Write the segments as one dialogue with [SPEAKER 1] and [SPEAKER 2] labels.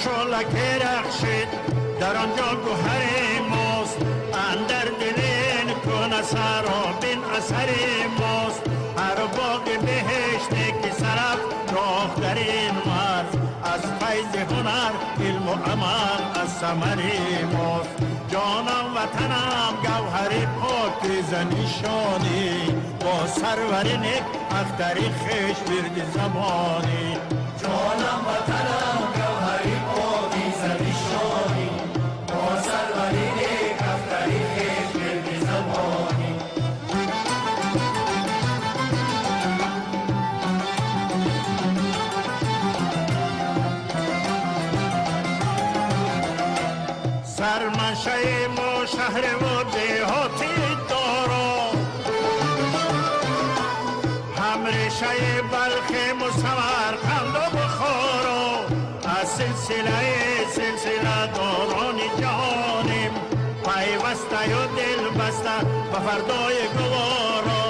[SPEAKER 1] شعلک رخشید در آنجا گوهر ماست، اندر دلین کن سرابین اثر ماست. هر باغ بهشت که سرف راه در این مرز، از فیض هنر علم و عمل از ثمر ماست. جانم وطنم گوهر پاکیزه نشانی، با سرور نک اختر خویش برد زمانی.
[SPEAKER 2] جانم وطنم گوهر پاکیزه نشانی، با سرور نک اختر خویش برد زمانی.
[SPEAKER 1] سرمنشه ما شهر و دیهاتی دارا، همریشه بلخ و سمرقند و بخارا. از سلسله داران جهانیم، پیوسته و دل بسته به فردای گوارا.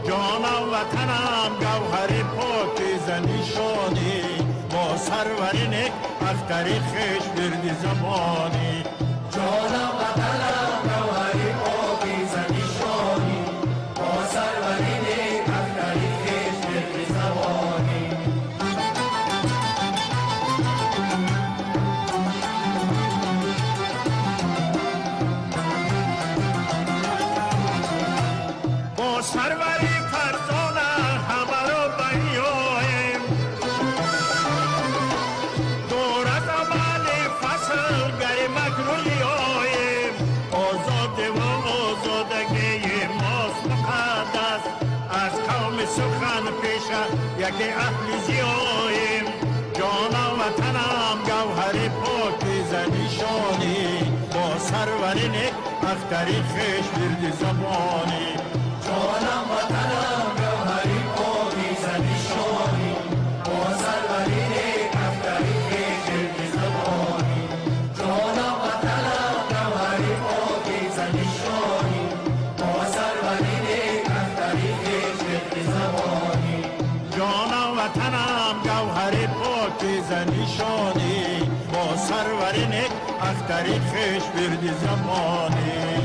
[SPEAKER 1] جانم وطنم گوهر پاکیزه نشانی، با سرور نک اختر خویش برد زمانی.
[SPEAKER 2] جانم وطنم گوهر پاکیزه نشانی، با سرور نک اختر خویش برد زمانی.
[SPEAKER 1] با سروری فرزانه همه رو بیاییم، دور از عمل فصل گرمک روی آییم. آزاده و آزادگی ماست مقدس، از قوم سخن پیشه یکی اهل زیاییم. جانم وطنم گوهر پاکیزه نشانی، با سرور نک اختر خویش برد زمانی.
[SPEAKER 2] جانم وطنم گوهر پاکیزه نشانی، با سرور نک اختر خویش برد زمانی. جانم وطنم گوهر پاکیزه نشانی، با سرور نک اختر خویش برد زمانی.
[SPEAKER 1] جانم وطنم گوهر پاکیزه نشانی، با سرور نک اختر خویش برد زمانی.